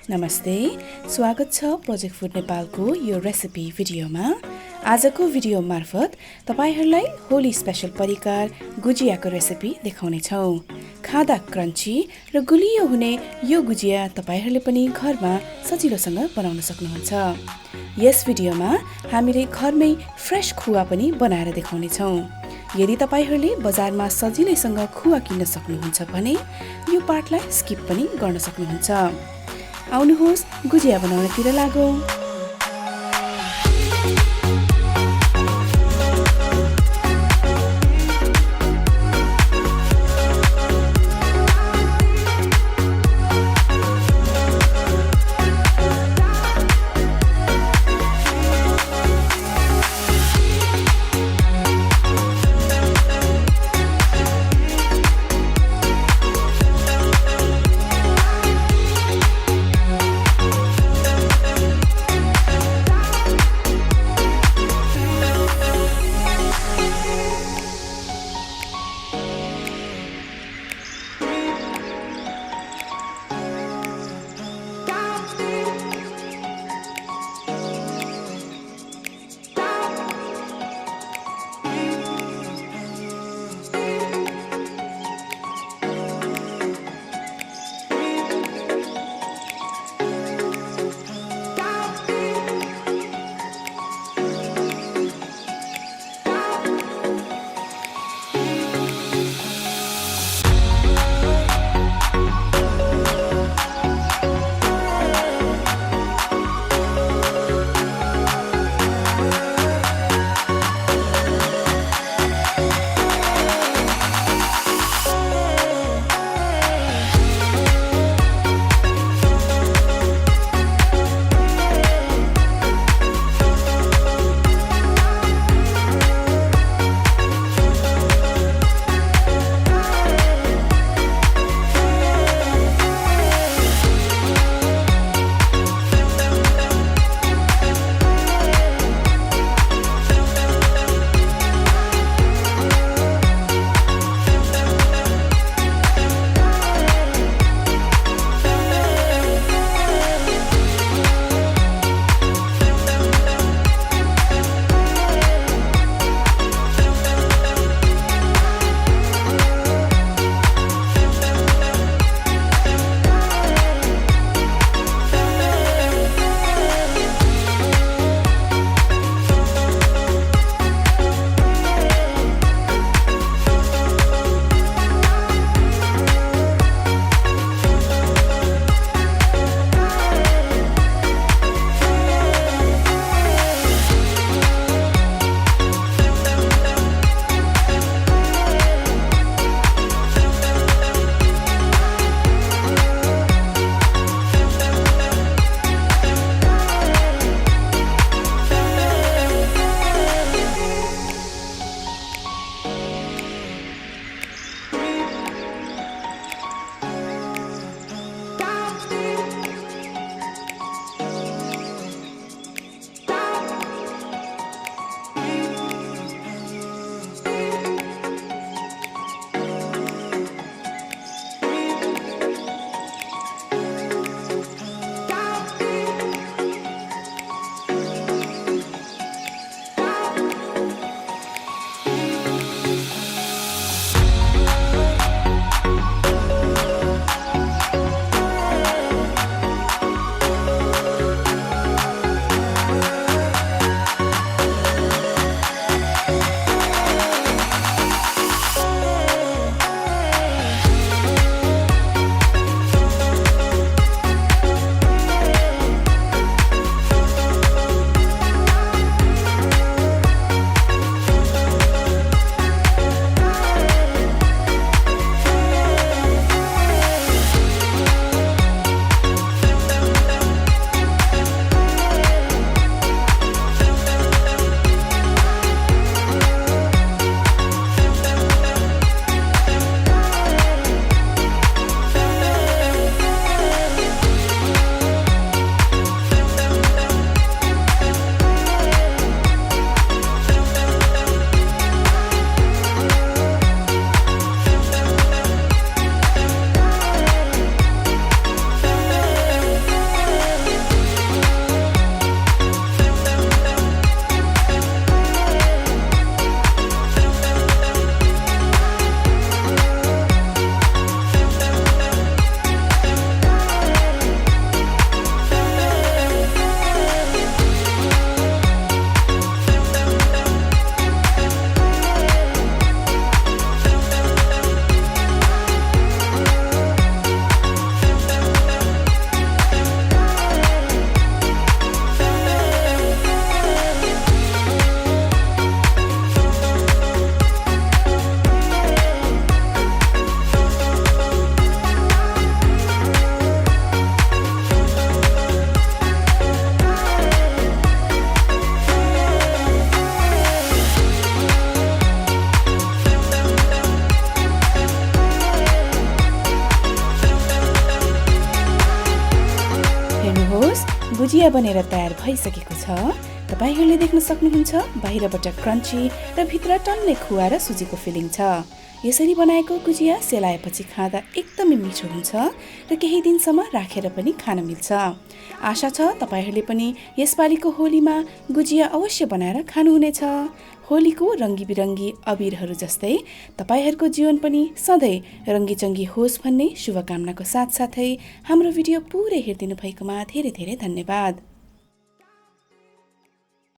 नमस्ते, स्वागत छ प्रोजेक्ट फूड नेपालको यो रेसिपी भिडियोमा। आजको भिडियो मार्फत तपाईहरुलाई होली स्पेशल परिकार गुजियाको रेसिपी देखाउने छौं। खादा क्रन्ची र गुलियो हुने यो गुजिया तपाईहरुले पनि घरमा सजिलोसँग बनाउन सक्नुहुन्छ। यस भिडियोमा हामीले घरमै फ्रेश खुवा पनि बनाएर देखाउने छौं। यदि तपाईहरुले बजारमा सजिलैसँग खुवा किन्न सक्नुहुन्छ भने यो पार्टलाई स्किप पनि गर्न सक्नुहुन्छ। आउनुहोस् गुजिया बनाउनतिर लागौं। गुजिया बनेर तयार भइसकेको छ। तपाईहरूले देख्न सक्नुहुन्छ बाहिरबाट क्रन्ची र भित्र टन्ने खुवा र सुजीको फिलिङ छ। यसरी बनाएको गुजिया सेलाएपछि खाँदा एकदमै मिठो हुन्छ र केही दिनसम्म राखेर पनि खान मिल्छ। आशा छ तपाईहरूले पनि यसपालिको होलीमा गुजिया अवश्य बनाएर खानुहुनेछ। होलीको रङ्गी बिरङ्गी अबिरहरू जस्तै तपाईहरूको जीवन पनि सधैँ रङ्गीचङ्गी होस् भन्ने शुभकामनाको साथसाथै हाम्रो भिडियो पुरै हेरिदिनु भएकोमा धेरै धेरै धन्यवाद।